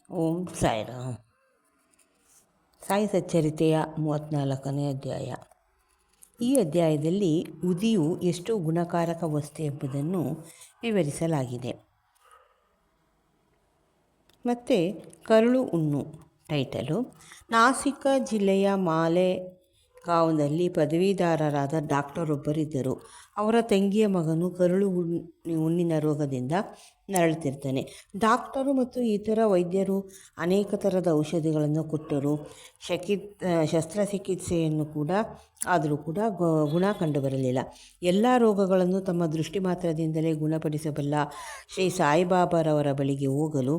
ಓಂ ಸಾಯಿರಾಮ್. ಸಾಯಿ ಸಚ್ಚರಿತೆಯ 34ನೇ ಅಧ್ಯಾಯ. ಈ ಅಧ್ಯಾಯದಲ್ಲಿ ಉದಿಯು ಎಷ್ಟು ಗುಣಕಾರಕ ವಸ್ತು ಎಂಬುದನ್ನು ವಿವರಿಸಲಾಗಿದೆ. ಮತ್ತು ಕರುಳು ಹುಣ್ಣು ಟೈಟಲು. ನಾಸಿಕ ಜಿಲ್ಲೆಯ ಮಾಲೆಗಾಂವ್ನಲ್ಲಿ ಪದವೀಧರರಾದ ಡಾಕ್ಟರೊಬ್ಬರಿದ್ದರು. ಅವರ ತಂಗಿಯ ಮಗನು ಕರುಳು ಹುಣ್ಣಿನ ರೋಗದಿಂದ ನರಳುತ್ತಿರ್ತಾನೆ. ಡಾಕ್ಟರು ಮತ್ತು ಇತರ ವೈದ್ಯರು ಅನೇಕ ಥರದ ಔಷಧಿಗಳನ್ನು ಕೊಟ್ಟರು. ಶಸ್ತ್ರಚಿಕಿತ್ಸೆಯನ್ನು ಆದರೂ ಕೂಡ ಗುಣ ಕಂಡುಬರಲಿಲ್ಲ. ಎಲ್ಲ ರೋಗಗಳನ್ನು ತಮ್ಮ ದೃಷ್ಟಿ ಮಾತ್ರದಿಂದಲೇ ಗುಣಪಡಿಸಬಲ್ಲ ಶ್ರೀ ಸಾಯಿಬಾಬಾರವರ ಬಳಿಗೆ ಹೋಗಲು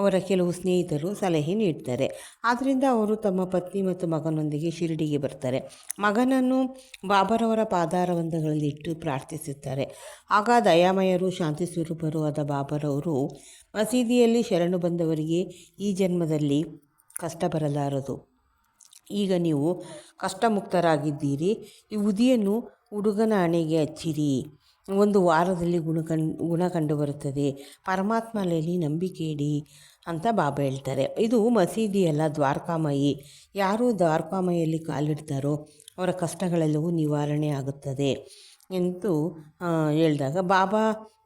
ಅವರ ಕೆಲವು ಸ್ನೇಹಿತರು ಸಲಹೆ ನೀಡ್ತಾರೆ. ಆದ್ದರಿಂದ ಅವರು ತಮ್ಮ ಪತ್ನಿ ಮತ್ತು ಮಗನೊಂದಿಗೆ ಶಿರಡಿಗೆ ಬರ್ತಾರೆ. ಮಗನನ್ನು ಬಾಬಾರವರ ಪಾದಾರವಿಂದಗಳಲ್ಲಿ ಇಟ್ಟು ಪ್ರಾರ್ಥಿಸುತ್ತಾರೆ. ಆಗ ದಯಾಮಯರು ಶಾಂತಿ ಸ್ವರೂಪರು ಆದ ಬಾಬಾರವರು ಮಸೀದಿಯಲ್ಲಿ ಶರಣು ಬಂದವರಿಗೆ ಈ ಜನ್ಮದಲ್ಲಿ ಕಷ್ಟ ಬರಲಾರದು. ಈಗ ನೀವು ಕಷ್ಟಮುಕ್ತರಾಗಿದ್ದೀರಿ. ಈ ಉದಿಯನ್ನು ಹುಡುಗನ ಹಣೆಗೆ ಹಚ್ಚಿರಿ. 1 ವಾರದಲ್ಲಿ ಗುಣ ಕಂಡುಬರುತ್ತದೆ. ಪರಮಾತ್ಮನಲ್ಲಿ ನಂಬಿಕೆ ಇಡಿ ಅಂತ ಬಾಬಾ ಹೇಳ್ತಾರೆ. ಇದು ಮಸೀದಿಯಲ್ಲ, ದ್ವಾರಕಾಮಯಿ. ಯಾರು ದ್ವಾರಕಾಮಯಿಯಲ್ಲಿ ಕಾಲಿಡ್ತಾರೋ ಅವರ ಕಷ್ಟಗಳೆಲ್ಲವೂ ನಿವಾರಣೆ ಆಗುತ್ತದೆ ಎಂದು ಹೇಳಿದಾಗ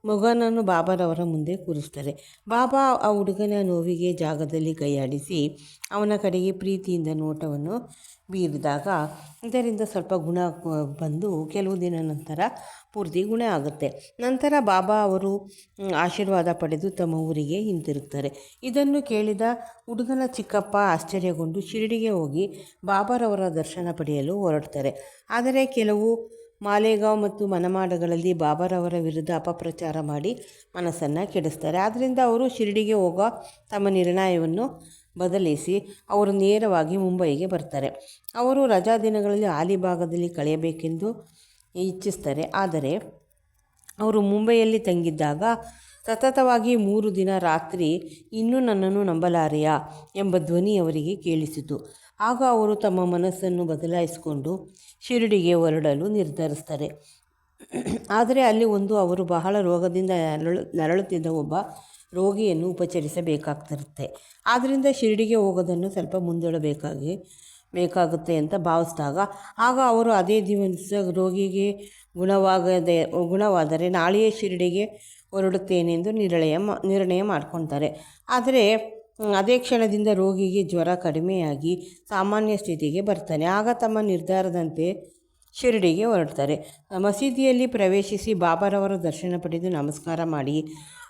ಮಗನನ್ನು ಬಾಬಾರವರ ಮುಂದೆ ಕೂರಿಸ್ತಾರೆ. ಬಾಬಾ ಆ ಹುಡುಗನ ನೋವಿಗೆ ಜಾಗದಲ್ಲಿ ಕೈಯಾಡಿಸಿ ಅವನ ಕಡೆಗೆ ಪ್ರೀತಿಯಿಂದ ನೋಟವನ್ನು ಬೀರಿದಾಗ ಇದರಿಂದ ಸ್ವಲ್ಪ ಗುಣ ಬಂದು ಕೆಲವು ದಿನ ನಂತರ ಪೂರ್ತಿ ಗುಣ ಆಗುತ್ತೆ. ನಂತರ ಬಾಬಾ ಅವರು ಆಶೀರ್ವಾದ ಪಡೆದು ತಮ್ಮ ಊರಿಗೆ ಹಿಂತಿರುಗ್ತಾರೆ. ಇದನ್ನು ಕೇಳಿದ ಹುಡುಗನ ಚಿಕ್ಕಪ್ಪ ಆಶ್ಚರ್ಯಗೊಂಡು ಶಿರಡಿಗೆ ಹೋಗಿ ಬಾಬಾರವರ ದರ್ಶನ ಪಡೆಯಲು ಹೊರಡ್ತಾರೆ. ಆದರೆ ಕೆಲವು ಮಾಲೆಗಾಂವ್ ಮತ್ತು ಮನಮಾಡಗಳಲ್ಲಿ ಬಾಬಾರವರ ವಿರುದ್ಧ ಅಪಪ್ರಚಾರ ಮಾಡಿ ಮನಸ್ಸನ್ನು ಕೆಡಿಸ್ತಾರೆ. ಆದ್ದರಿಂದ ಅವರು ಶಿರಡಿಗೆ ಹೋಗೋ ತಮ್ಮ ನಿರ್ಣಯವನ್ನು ಬದಲಿಸಿ ಅವರು ನೇರವಾಗಿ ಮುಂಬೈಗೆ ಬರ್ತಾರೆ. ಅವರು ರಜಾ ದಿನಗಳಲ್ಲಿ ಅಲಿಬಾಗದಲ್ಲಿ ಕಳೆಯಬೇಕೆಂದು ಇಚ್ಛಿಸ್ತಾರೆ. ಆದರೆ ಅವರು ಮುಂಬೈಯಲ್ಲಿ ತಂಗಿದ್ದಾಗ ಸತತವಾಗಿ 3 ದಿನ ರಾತ್ರಿ ಇನ್ನೂ ನನ್ನನ್ನು ನಂಬಲಾರೆಯಾ ಎಂಬ ಧ್ವನಿ ಅವರಿಗೆ ಕೇಳಿಸಿತು. ಆಗ ಅವರು ತಮ್ಮ ಮನಸ್ಸನ್ನು ಬದಲಾಯಿಸಿಕೊಂಡು ಶಿರಡಿಗೆ ಹೊರಡಲು ನಿರ್ಧರಿಸ್ತಾರೆ. ಆದರೆ ಅಲ್ಲಿ ಅವರು ಬಹಳ ರೋಗದಿಂದ ನರಳುತ್ತಿದ್ದ ಒಬ್ಬ ರೋಗಿಯನ್ನು ಉಪಚರಿಸಬೇಕಾಗ್ತಿರುತ್ತೆ. ಆದ್ದರಿಂದ ಶಿರಡಿಗೆ ಹೋಗೋದನ್ನು ಸ್ವಲ್ಪ ಮುಂದೂಡಬೇಕಾಗುತ್ತೆ ಅಂತ ಭಾವಿಸಿದಾಗ ಆಗ ಅವರು ಅದೇ ದಿವಸ ರೋಗಿಗೆ ಗುಣವಾದರೆ ನಾಳೆಯೇ ಶಿರಡಿಗೆ ಹೊರಡುತ್ತೇನೆಂದು ನಿರ್ಣಯ ಮಾಡ್ಕೊತಾರೆ. ಆದರೆ ಅದೇ ಕ್ಷಣದಿಂದ ರೋಗಿಗೆ ಜ್ವರ ಕಡಿಮೆಯಾಗಿ ಸಾಮಾನ್ಯ ಸ್ಥಿತಿಗೆ ಬರ್ತಾನೆ. ಆಗ ತಮ್ಮ ನಿರ್ಧಾರದಂತೆ ಶಿರಡಿಗೆ ಹೊರಡ್ತಾರೆ. ಮಸೀದಿಯಲ್ಲಿ ಪ್ರವೇಶಿಸಿ ಬಾಬಾರವರ ದರ್ಶನ ಪಡೆದು ನಮಸ್ಕಾರ ಮಾಡಿ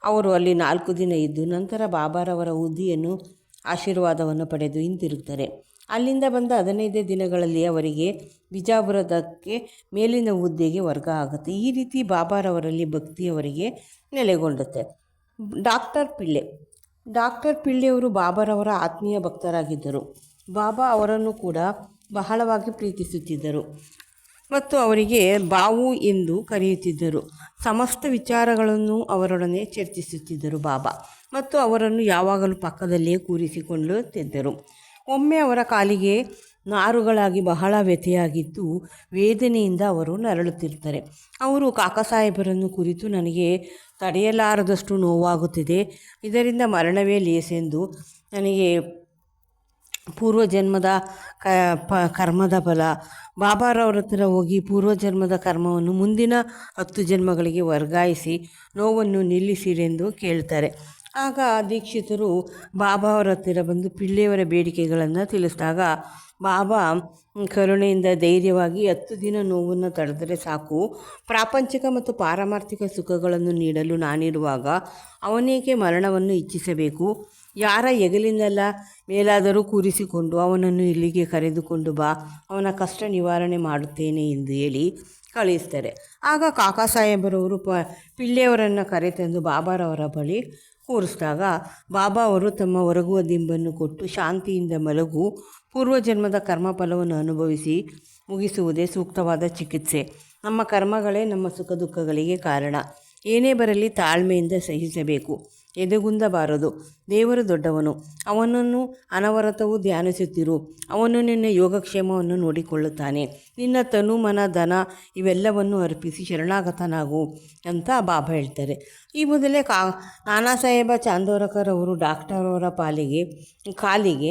ಅವರು ಅಲ್ಲಿ 4 ದಿನ ಇದ್ದು ನಂತರ ಬಾಬಾರವರ ಉದಿಯನ್ನು ಆಶೀರ್ವಾದವನ್ನು ಪಡೆದು ಹಿಂತಿರುಗ್ತಾರೆ. ಅಲ್ಲಿಂದ ಬಂದ 15 ದಿನಗಳಲ್ಲಿ ಅವರಿಗೆ ಬಿಜಾಪುರದಕ್ಕೆ ಮೇಲಿನ ಹುದ್ದೆಗೆ ವರ್ಗ ಆಗುತ್ತೆ. ಈ ರೀತಿ ಬಾಬಾರವರಲ್ಲಿ ಭಕ್ತಿ ಅವರಿಗೆ ನೆಲೆಗೊಂಡುತ್ತೆ. ಡಾಕ್ಟರ್ ಪಿಳ್ಳೆಯವರು ಬಾಬಾರವರ ಆತ್ಮೀಯ ಭಕ್ತರಾಗಿದ್ದರು. ಬಾಬಾ ಅವರನ್ನು ಕೂಡ ಬಹಳವಾಗಿ ಪ್ರೀತಿಸುತ್ತಿದ್ದರು ಮತ್ತು ಅವರಿಗೆ ಬಾವು ಎಂದು ಕರೆಯುತ್ತಿದ್ದರು. ಸಮಸ್ತ ವಿಚಾರಗಳನ್ನು ಅವರೊಡನೆ ಚರ್ಚಿಸುತ್ತಿದ್ದರು ಬಾಬಾ ಮತ್ತು ಅವರನ್ನು ಯಾವಾಗಲೂ ಪಕ್ಕದಲ್ಲಿಯೇ ಕೂರಿಸಿಕೊಳ್ಳುತ್ತಿದ್ದರು. ಒಮ್ಮೆ ಅವರ ಕಾಲಿಗೆ ನಾರುಗಳಾಗಿ ಬಹಳ ವ್ಯಥೆಯಾಗಿದ್ದು ವೇದನೆಯಿಂದ ಅವರು ನರಳುತ್ತಿರ್ತಾರೆ. ಅವರು ಕಾಕಾಸಾಹೇಬರನ್ನು ಕುರಿತು ನನಗೆ ತಡೆಯಲಾರದಷ್ಟು ನೋವಾಗುತ್ತಿದೆ. ಇದರಿಂದ ಮರಣವೇ ಲೇಸೆಂದು ನನಗೆ ಪೂರ್ವಜನ್ಮದ ಕರ್ಮದ ಫಲ. ಬಾಬಾರವರ ಹತ್ರ ಹೋಗಿ ಪೂರ್ವಜನ್ಮದ ಕರ್ಮವನ್ನು ಮುಂದಿನ 10 ಜನ್ಮಗಳಿಗೆ ವರ್ಗಾಯಿಸಿ ನೋವನ್ನು ನಿಲ್ಲಿಸಿರೆಂದು ಕೇಳ್ತಾರೆ. ಆಗ ದೀಕ್ಷಿತರು ಬಾಬಾ ಅವರ ಹತ್ತಿರ ಬಂದು ಪಿಳ್ಳೆಯವರ ಬೇಡಿಕೆಗಳನ್ನು ತಿಳಿಸಿದಾಗ ಬಾಬಾ ಕರುಣೆಯಿಂದ ಧೈರ್ಯವಾಗಿ 10 ದಿನ ನೋವನ್ನು ತಡೆದರೆ ಸಾಕು, ಪ್ರಾಪಂಚಿಕ ಮತ್ತು ಪಾರಮಾರ್ಥಿಕ ಸುಖಗಳನ್ನು ನೀಡಲು ನಾನಿರುವಾಗ ಅವನೇಕೆ ಮರಣವನ್ನು ಇಚ್ಛಿಸಬೇಕು? ಯಾರ ಹೆಗಲಿನೆಲ್ಲ ಮೇಲಾದರೂ ಕೂರಿಸಿಕೊಂಡು ಅವನನ್ನು ಇಲ್ಲಿಗೆ ಕರೆದುಕೊಂಡು ಬಾ, ಅವನ ಕಷ್ಟ ನಿವಾರಣೆ ಮಾಡುತ್ತೇನೆ ಎಂದು ಹೇಳಿ ಕಳುಹಿಸ್ತಾರೆ. ಆಗ ಕಾಕಾಸಾಹೇಬರವರು ಪಿಳ್ಳೆಯವರನ್ನು ಕರೆತಂದು ಬಾಬಾರವರ ಬಳಿ ಕೂರಿಸಿದಾಗ ಬಾಬಾ ಅವರು ತಮ್ಮ ಹೊರಗುವ ದಿಂಬನ್ನು ಕೊಟ್ಟು ಶಾಂತಿಯಿಂದ ಮಲಗು, ಪೂರ್ವಜನ್ಮದ ಕರ್ಮಫಲವನ್ನು ಅನುಭವಿಸಿ ಮುಗಿಸುವುದೇ ಸೂಕ್ತವಾದ ಚಿಕಿತ್ಸೆ. ನಮ್ಮ ಕರ್ಮಗಳೇ ನಮ್ಮ ಸುಖ ದುಃಖಗಳಿಗೆ ಕಾರಣ. ಏನೇ ಬರಲಿ ತಾಳ್ಮೆಯಿಂದ ಸಹಿಸಬೇಕು. ಎದೆಗುಂದಬಾರದು. ದೇವರು ದೊಡ್ಡವನು, ಅವನನ್ನು ಅನವರತವೂ ಧ್ಯಾನಿಸುತ್ತಿರು. ಅವನು ನಿನ್ನ ಯೋಗಕ್ಷೇಮವನ್ನು ನೋಡಿಕೊಳ್ಳುತ್ತಾನೆ. ನಿನ್ನ ತನು, ಮನ, ಧನ ಇವೆಲ್ಲವನ್ನು ಅರ್ಪಿಸಿ ಶರಣಾಗತನಾಗು ಅಂತ ಬಾಬಾ ಹೇಳ್ತಾರೆ. ಈ ಮೊದಲೇ ನಾನಾ ಸಾಹೇಬ ಚಾಂದೋರಕರ್ ಅವರು ಡಾಕ್ಟರ್ ಅವರ ಕಾಲಿಗೆ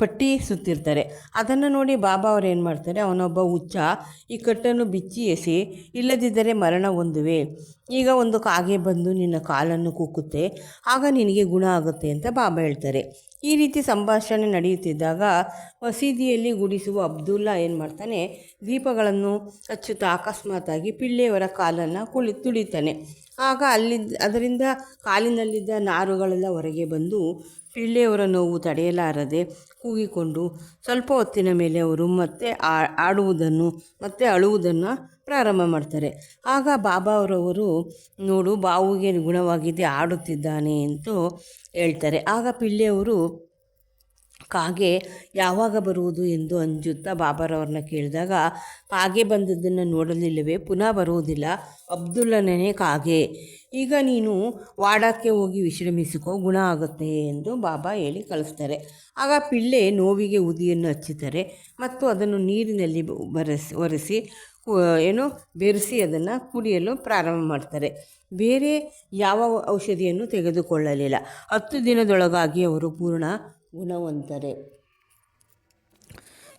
ಪಟ್ಟಿ ಸುತ್ತಿರ್ತಾರೆ. ಅದನ್ನು ನೋಡಿ ಬಾಬಾ ಅವ್ರು ಏನು ಮಾಡ್ತಾರೆ, ಅವನೊಬ್ಬ ಹುಚ್ಚ, ಈ ಕಟ್ಟನ್ನು ಬಿಚ್ಚಿ ಎಸೆ, ಇಲ್ಲದಿದ್ದರೆ ಮರಣ ಹೊಂದುವೆ. ಈಗ ಒಂದು ಕಾಗೆ ಬಂದು ನಿನ್ನ ಕಾಲನ್ನು ಕುಕ್ಕುತ್ತೆ, ಆಗ ನಿನಗೆ ಗುಣ ಆಗುತ್ತೆ ಅಂತ ಬಾಬಾ ಹೇಳ್ತಾರೆ. ಈ ರೀತಿ ಸಂಭಾಷಣೆ ನಡೆಯುತ್ತಿದ್ದಾಗ ಮಸೀದಿಯಲ್ಲಿ ಗುಡಿಸುವ ಅಬ್ದುಲ್ಲಾ ಏನು ಮಾಡ್ತಾನೆ, ದೀಪಗಳನ್ನು ಹಚ್ಚುತ್ತಾ ಅಕಸ್ಮಾತಾಗಿ ಪಿಳ್ಳೆಯವರ ಕಾಲನ್ನು ತುಳಿತಾನೆ. ಆಗ ಅದರಿಂದ ಕಾಲಿನಲ್ಲಿದ್ದ ನಾರುಗಳೆಲ್ಲ ಹೊರಗೆ ಬಂದು ಪಿಳ್ಳೆಯವರ ನೋವು ತಡೆಯಲಾರದೆ ಕೂಗಿಕೊಂಡು ಸ್ವಲ್ಪ ಹೊತ್ತಿನ ಮೇಲೆ ಅವರು ಮತ್ತೆ ಆಡುವುದನ್ನು ಮತ್ತು ಅಳುವುದನ್ನು ಪ್ರಾರಂಭ ಮಾಡ್ತಾರೆ. ಆಗ ಬಾಬಾ ಅವರವರು, ನೋಡು, ಬಾವುಗೆ ಗುಣವಾಗಿದೆ, ಆಡುತ್ತಿದ್ದಾನೆ ಎಂದು ಹೇಳ್ತಾರೆ. ಆಗ ಪಿಳ್ಳೆಯವರು ಕಾಗೆ ಯಾವಾಗ ಬರುವುದು ಎಂದು ಅಂಜುತ್ತಾ ಬಾಬಾರವ್ರನ್ನ ಕೇಳಿದಾಗ, ಕಾಗೆ ಬಂದದ್ದನ್ನು ನೋಡಲಿಲ್ಲವೇ, ಪುನಃ ಬರುವುದಿಲ್ಲ, ಅಬ್ದುಲ್ಲನೇ ಕಾಗೆ, ಈಗ ನೀನು ವಾಡಕ್ಕೆ ಹೋಗಿ ವಿಶ್ರಮಿಸಿಕೋ, ಗುಣ ಆಗುತ್ತೆ ಎಂದು ಬಾಬಾ ಹೇಳಿ ಕಳಿಸ್ತಾರೆ. ಆಗ ಪಿಳ್ಳೆ ನೋವಿಗೆ ಉದಿಯನ್ನು ಹಚ್ಚುತ್ತಾರೆ ಮತ್ತು ಅದನ್ನು ನೀರಿನಲ್ಲಿ ಒರೆಸಿ ಬೆರೆಸಿ ಅದನ್ನು ಕುಡಿಯಲು ಪ್ರಾರಂಭ ಮಾಡ್ತಾರೆ. ಬೇರೆ ಯಾವ ಔಷಧಿಯನ್ನು ತೆಗೆದುಕೊಳ್ಳಲಿಲ್ಲ. 10 ದಿನದೊಳಗಾಗಿ ಅವರು ಪೂರ್ಣ ಗುಣವಂತರೆ.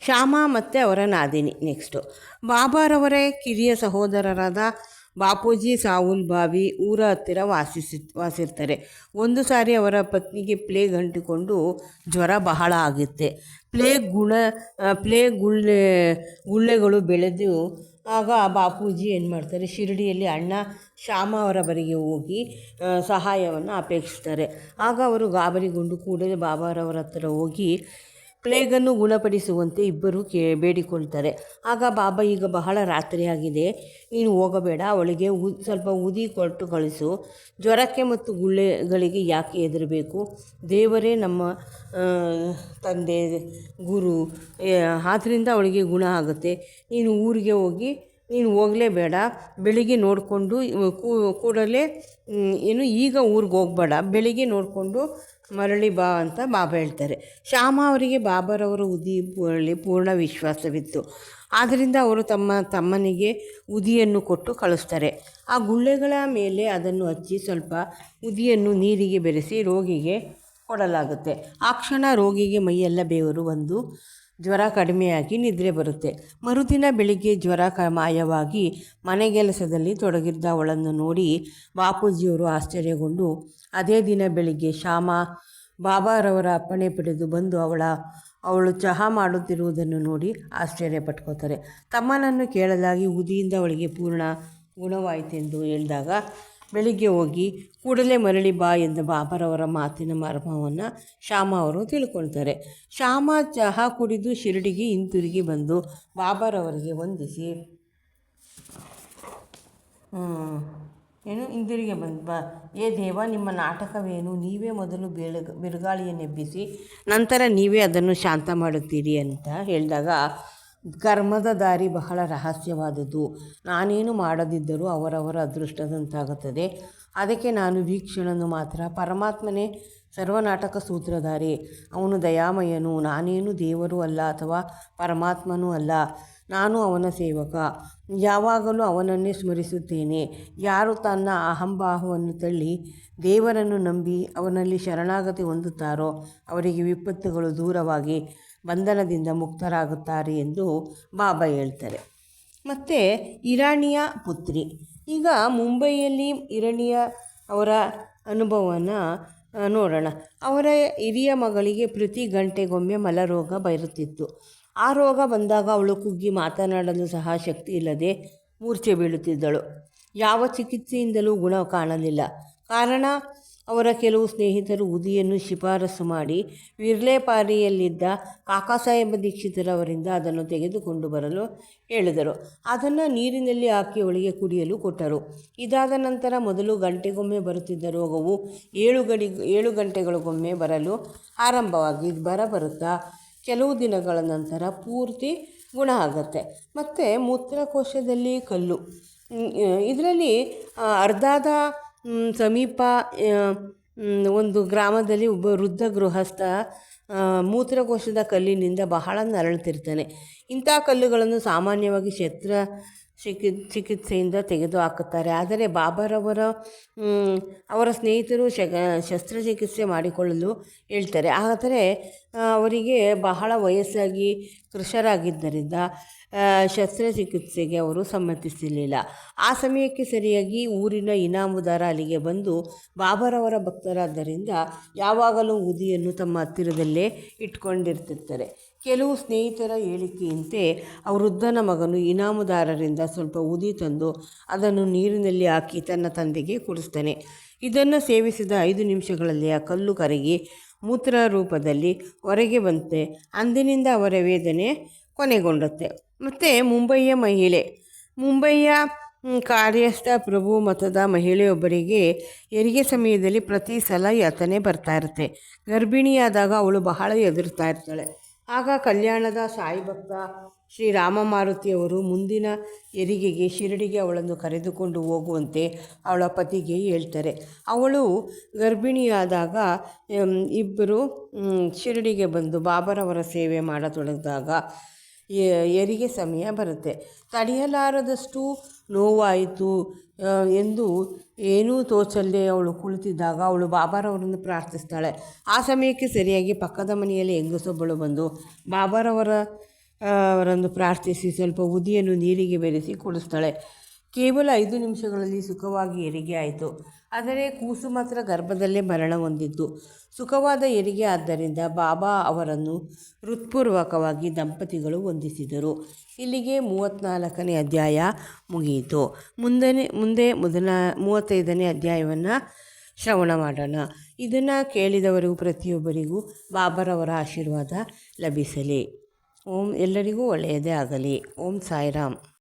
ಶ್ಯಾಮ ಮತ್ತು ಅವರ ನಾದಿನಿ. ನೆಕ್ಸ್ಟು, ಬಾಬಾರವರೇ ಕಿರಿಯ ಸಹೋದರರಾದ ಬಾಪೂಜಿ ಸಾವುಲ್ ಬಾವಿ ಊರ ಹತ್ತಿರ ವಾಸಿರ್ತಾರೆ. ಒಂದು ಸಾರಿ ಅವರ ಪತ್ನಿಗೆ ಪ್ಲೇಗ್ ಅಂಟಿಕೊಂಡು ಜ್ವರ ಬಹಳ ಆಗುತ್ತೆ. ಪ್ಲೇಗ್ ಗುಳ್ಳೆಗಳು ಬೆಳೆದು ಆಗ ಬಾಪೂಜಿ ಏನು ಮಾಡ್ತಾರೆ, ಶಿರಡಿಯಲ್ಲಿ ಅಣ್ಣ ಶ್ಯಾಮ ಅವರ ಬಳಿಗೆ ಹೋಗಿ ಸಹಾಯವನ್ನು ಅಪೇಕ್ಷಿಸ್ತಾರೆ. ಆಗ ಅವರು ಗಾಬರಿಗೊಂಡು ಕೂಡಲೇ ಬಾಬಾರವರ ಹತ್ತಿರ ಹೋಗಿ ಪ್ಲೇಗನ್ನು ಗುಣಪಡಿಸುವಂತೆ ಇಬ್ಬರು ಬೇಡಿಕೊಳ್ತಾರೆ. ಆಗ ಬಾಬಾ, ಈಗ ಬಹಳ ರಾತ್ರಿಯಾಗಿದೆ, ನೀನು ಹೋಗಬೇಡ, ಅವಳಿಗೆ ಸ್ವಲ್ಪ ಊದಿ ಕೊಟ್ಟು ಕಳಿಸು. ಜ್ವರಕ್ಕೆ ಮತ್ತು ಗುಳ್ಳೆಗಳಿಗೆ ಯಾಕೆ ಹೆದರಬೇಕು? ದೇವರೇ ನಮ್ಮ ತಂದೆ, ಗುರು, ಆದ್ದರಿಂದ ಅವಳಿಗೆ ಗುಣ ಆಗುತ್ತೆ. ನೀನು ಊರಿಗೆ ಹೋಗಿ, ನೀನು ಹೋಗಲೇಬೇಡ, ಬೆಳಿಗ್ಗೆ ನೋಡಿಕೊಂಡು ಕೂಡಲೇ ಈಗ ಊರಿಗೆ ಹೋಗಬೇಡ, ಬೆಳಿಗ್ಗೆ ನೋಡಿಕೊಂಡು ಮರಳಿ ಬಾ ಅಂತ ಬಾಬಾ ಹೇಳ್ತಾರೆ. ಶ್ಯಾಮ ಅವರಿಗೆ ಬಾಬಾರವರ ಉದಿಯಲ್ಲಿ ಪೂರ್ಣ ವಿಶ್ವಾಸವಿತ್ತು. ಆದ್ದರಿಂದ ಅವರು ತಮ್ಮನಿಗೆ ಉದಿಯನ್ನು ಕೊಟ್ಟು ಕಳಿಸ್ತಾರೆ. ಆ ಗುಳ್ಳೆಗಳ ಮೇಲೆ ಅದನ್ನು ಹಚ್ಚಿ ಸ್ವಲ್ಪ ಉದಿಯನ್ನು ನೀರಿಗೆ ಬೆರೆಸಿ ರೋಗಿಗೆ ಕೊಡಲಾಗುತ್ತೆ. ಆ ಕ್ಷಣ ರೋಗಿಗೆ ಮೈಯೆಲ್ಲ ಬೆವರು ಬಂದು ಜ್ವರ ಕಡಿಮೆಯಾಗಿ ನಿದ್ರೆ ಬರುತ್ತೆ. ಮರುದಿನ ಬೆಳಿಗ್ಗೆ ಜ್ವರ ಮಾಯವಾಗಿ ಮನೆಗೆಲಸದಲ್ಲಿ ತೊಡಗಿದ್ದ ಅವಳನ್ನು ನೋಡಿ ಬಾಪೂಜಿಯವರು ಆಶ್ಚರ್ಯಗೊಂಡು ಅದೇ ದಿನ ಬೆಳಿಗ್ಗೆ ಶ್ಯಾಮ ಬಾಬಾರವರ ಅಪ್ಪಣೆ ಪಡೆದು ಬಂದು ಅವಳು ಚಹಾ ಮಾಡುತ್ತಿರುವುದನ್ನು ನೋಡಿ ಆಶ್ಚರ್ಯಪಟ್ಕೋತಾರೆ. ತಮ್ಮನನ್ನು ಕೇಳಲಾಗಿ ಉದಿಯಿಂದ ಅವಳಿಗೆ ಪೂರ್ಣ ಗುಣವಾಯಿತೆಂದು ಹೇಳಿದಾಗ ಬೆಳಿಗ್ಗೆ ಹೋಗಿ ಕೂಡಲೇ ಮರಳಿ ಬಾ ಎಂದ ಬಾಬಾರವರ ಮಾತಿನ ಮರ್ಮವನ್ನು ಶ್ಯಾಮ ಅವರು ತಿಳ್ಕೊಳ್ತಾರೆ. ಶ್ಯಾಮ ಚಹಾ ಕುಡಿದು ಶಿರಡಿಗೆ ಹಿಂತಿರುಗಿ ಬಂದು ಬಾಬಾರವರಿಗೆ ವಂದಿಸಿ ಹಿಂದಿರುಗಿ ಬಾ, ಏ ದೇವ, ನಿಮ್ಮ ನಾಟಕವೇನು? ನೀವೇ ಮೊದಲು ಬಿರುಗಾಳಿಯನ್ನೆಬ್ಬಿಸಿ ನಂತರ ನೀವೇ ಅದನ್ನು ಶಾಂತ ಮಾಡುತ್ತೀರಿ ಅಂತ ಹೇಳಿದಾಗ, ಕರ್ಮದ ದಾರಿ ಬಹಳ ರಹಸ್ಯವಾದದ್ದು. ನಾನೇನು ಮಾಡದಿದ್ದರೂ ಅವರವರ ಅದೃಷ್ಟದಂತಾಗುತ್ತದೆ. ಅದಕ್ಕೆ ನಾನು ವೀಕ್ಷಣನು ಮಾತ್ರ. ಪರಮಾತ್ಮನೇ ಸರ್ವನಾಟಕ ಸೂತ್ರಧಾರಿ. ಅವನು ದಯಾಮಯನು. ನಾನೇನು ದೇವರು ಅಲ್ಲ ಅಥವಾ ಪರಮಾತ್ಮನೂ ಅಲ್ಲ. ನಾನು ಅವನ ಸೇವಕ. ಯಾವಾಗಲೂ ಅವನನ್ನೇ ಸ್ಮರಿಸುತ್ತೇನೆ. ಯಾರು ತನ್ನ ಅಹಂಭಾವವನ್ನು ತಳ್ಳಿ ದೇವರನ್ನು ನಂಬಿ ಅವನಲ್ಲಿ ಶರಣಾಗತಿ ಹೊಂದುತ್ತಾರೋ ಅವರಿಗೆ ವಿಪತ್ತುಗಳು ದೂರವಾಗಿ ಬಂಧನದಿಂದ ಮುಕ್ತರಾಗುತ್ತಾರೆ ಎಂದು ಬಾಬಾ ಹೇಳ್ತಾರೆ. ಮತ್ತು ಇರಾಣಿಯ ಪುತ್ರಿ. ಈಗ ಮುಂಬೈಯಲ್ಲಿ ಇರಾಣಿಯ ಅವರ ಅನುಭವನ ನೋಡೋಣ. ಅವರ ಹಿರಿಯ ಮಗಳಿಗೆ ಪ್ರತಿ ಗಂಟೆಗೊಮ್ಮೆ ಮಲರೋಗ ಬರುತ್ತಿತ್ತು. ಆ ರೋಗ ಬಂದಾಗ ಅವಳು ಕುಗ್ಗಿ ಮಾತನಾಡಲು ಸಹ ಶಕ್ತಿ ಇಲ್ಲದೆ ಮೂರ್ಛೆ ಬೀಳುತ್ತಿದ್ದಳು. ಯಾವ ಚಿಕಿತ್ಸೆಯಿಂದಲೂ ಗುಣ ಕಾಣಲಿಲ್ಲ. ಕಾರಣ, ಅವರ ಕೆಲವು ಸ್ನೇಹಿತರು ಉದಿಯನ್ನು ಶಿಫಾರಸು ಮಾಡಿ ವಿರ್ಲೇಪಾರಿಯಲ್ಲಿದ್ದ ಕಾಕಾಸಾಹೇಬ ದೀಕ್ಷಿತರವರಿಂದ ಅದನ್ನು ತೆಗೆದುಕೊಂಡು ಬರಲು ಹೇಳಿದರು. ಅದನ್ನು ನೀರಿನಲ್ಲಿ ಹಾಕಿ ಅವಳಿಗೆ ಕುಡಿಯಲು ಕೊಟ್ಟರು. ಇದಾದ ನಂತರ ಮೊದಲು ಗಂಟೆಗೊಮ್ಮೆ ಬರುತ್ತಿದ್ದ ರೋಗವು 7 ಗಂಟೆಗಳಿಗೊಮ್ಮೆ ಬರಲು ಆರಂಭವಾಗಿ ಬರುತ್ತಾ ಕೆಲವು ದಿನಗಳ ನಂತರ ಪೂರ್ತಿ ಗುಣ ಆಗುತ್ತೆ. ಮತ್ತು ಮೂತ್ರಕೋಶದಲ್ಲಿ ಕಲ್ಲು, ಇದರಲ್ಲಿ ಅರ್ಧಾದ ಸಮೀಪ ಒಂದು ಗ್ರಾಮದಲ್ಲಿ ಒಬ್ಬ ವೃದ್ಧ ಗೃಹಸ್ಥ ಮೂತ್ರಕೋಶದ ಕಲ್ಲಿನಿಂದ ಬಹಳ ನರಳುತ್ತಿರ್ತಾನೆ. ಇಂಥ ಕಲ್ಲುಗಳನ್ನು ಸಾಮಾನ್ಯವಾಗಿ ಚಿಕಿತ್ಸೆಯಿಂದ ತೆಗೆದು ಹಾಕುತ್ತಾರೆ. ಆದರೆ ಬಾಬಾರವರ ಅವರ ಸ್ನೇಹಿತರು ಶಸ್ತ್ರಚಿಕಿತ್ಸೆ ಮಾಡಿಕೊಳ್ಳಲು ಹೇಳ್ತಾರೆ. ಆದರೆ ಅವರಿಗೆ ಬಹಳ ವಯಸ್ಸಾಗಿ ಕೃಶರಾಗಿದ್ದರಿಂದ ಶಸ್ತ್ರಚಿಕಿತ್ಸೆಗೆ ಅವರು ಸಮ್ಮತಿಸಲಿಲ್ಲ. ಆ ಸಮಯಕ್ಕೆ ಸರಿಯಾಗಿ ಊರಿನ ಇನಾಮುದಾರ ಅಲ್ಲಿಗೆ ಬಂದು ಬಾಬಾರವರ ಭಕ್ತರಾದ್ದರಿಂದ ಯಾವಾಗಲೂ ಉದಿಯನ್ನು ತಮ್ಮ ಹತ್ತಿರದಲ್ಲೇ ಇಟ್ಕೊಂಡಿರ್ತಿರ್ತಾರೆ. ಕೆಲವು ಸ್ನೇಹಿತರ ಹೇಳಿಕೆಯಂತೆ ಆ ವೃದ್ಧನ ಮಗನು ಇನಾಮುದಾರರಿಂದ ಸ್ವಲ್ಪ ಉದಿ ತಂದು ಅದನ್ನು ನೀರಿನಲ್ಲಿ ಹಾಕಿ ತನ್ನ ತಂದೆಗೆ ಕುಡಿಸ್ತಾನೆ. ಇದನ್ನು ಸೇವಿಸಿದ 5 ನಿಮಿಷಗಳಲ್ಲಿ ಆ ಕಲ್ಲು ಕರಗಿ ಮೂತ್ರ ರೂಪದಲ್ಲಿ ಹೊರಗೆ ಬಂತೆ. ಅಂದಿನಿಂದ ಅವರ ವೇದನೆ ಕೊನೆಗೊಂಡುತ್ತೆ. ಮತ್ತು ಮುಂಬಯಿಯ ಕಾರ್ಯಸ್ಥ ಪ್ರಭು ಮತದ ಮಹಿಳೆಯೊಬ್ಬರಿಗೆ ಹೆರಿಗೆ ಸಮಯದಲ್ಲಿ ಪ್ರತಿ ಸಲ ಯಾತನೆ ಬರ್ತಾ ಇರುತ್ತೆ. ಗರ್ಭಿಣಿಯಾದಾಗ ಅವಳು ಬಹಳ ಹೆದರ್ತಾ ಇರ್ತಾಳೆ. ಆಗ ಕಲ್ಯಾಣದ ಸಾಯಿಭಕ್ತ ಶ್ರೀ ರಾಮಮಾರುತಿಯವರು ಮುಂದಿನ ಹೆರಿಗೆಗೆ ಶಿರಡಿಗೆ ಅವಳನ್ನು ಕರೆದುಕೊಂಡು ಹೋಗುವಂತೆ ಅವಳ ಪತಿಗೆ ಹೇಳ್ತಾರೆ. ಅವಳು ಗರ್ಭಿಣಿಯಾದಾಗ ಇಬ್ಬರು ಶಿರಡಿಗೆ ಬಂದು ಬಾಬಾರವರ ಸೇವೆ ಮಾಡತೊಡಗಿದಾಗ ಹೆರಿಗೆ ಸಮಯ ಬರುತ್ತೆ. ತಡೆಯಲಾರದಷ್ಟು ನೋವಾಯಿತು ಎಂದು ಏನೂ ತೋಚಲ್ಲದೆ ಅವಳು ಕುಳಿತಿದ್ದಾಗ ಅವಳು ಬಾಬಾರವರನ್ನು ಪ್ರಾರ್ಥಿಸ್ತಾಳೆ. ಆ ಸಮಯಕ್ಕೆ ಸರಿಯಾಗಿ ಪಕ್ಕದ ಮನೆಯಲ್ಲಿ ಹೆಂಗಸೊಬ್ಬಳು ಬಂದು ಅವರನ್ನು ಪ್ರಾರ್ಥಿಸಿ ಸ್ವಲ್ಪ ಉದಿಯನ್ನು ನೀರಿಗೆ ಬೆರೆಸಿ ಕುಡಿಸ್ತಾಳೆ. ಕೇವಲ 5 ನಿಮಿಷಗಳಲ್ಲಿ ಸುಖವಾಗಿ ಹೆರಿಗೆ ಆಯಿತು. ಆದರೆ ಕೂಸು ಮಾತ್ರ ಗರ್ಭದಲ್ಲೇ ಮರಣ ಹೊಂದಿದ್ದು. ಸುಖವಾದ ಹೆರಿಗೆ ಆದ್ದರಿಂದ ಬಾಬಾ ಅವರನ್ನು ಹೃತ್ಪೂರ್ವಕವಾಗಿ ದಂಪತಿಗಳು ವಂದಿಸಿದರು. ಇಲ್ಲಿಗೆ 34ನೇ ಅಧ್ಯಾಯ ಮುಗಿಯಿತು. ಮುಂದೆ 35ನೇ ಅಧ್ಯಾಯವನ್ನು ಶ್ರವಣ ಮಾಡೋಣ. ಇದನ್ನು ಕೇಳಿದವರಿಗೂ ಪ್ರತಿಯೊಬ್ಬರಿಗೂ ಬಾಬಾರವರ ಆಶೀರ್ವಾದ ಲಭಿಸಲಿ. ಎಲ್ಲರಿಗೂ ಒಳ್ಳೆಯದೇ ಆಗಲಿ. ಓಂ ಸಾಯಿರಾಮ್.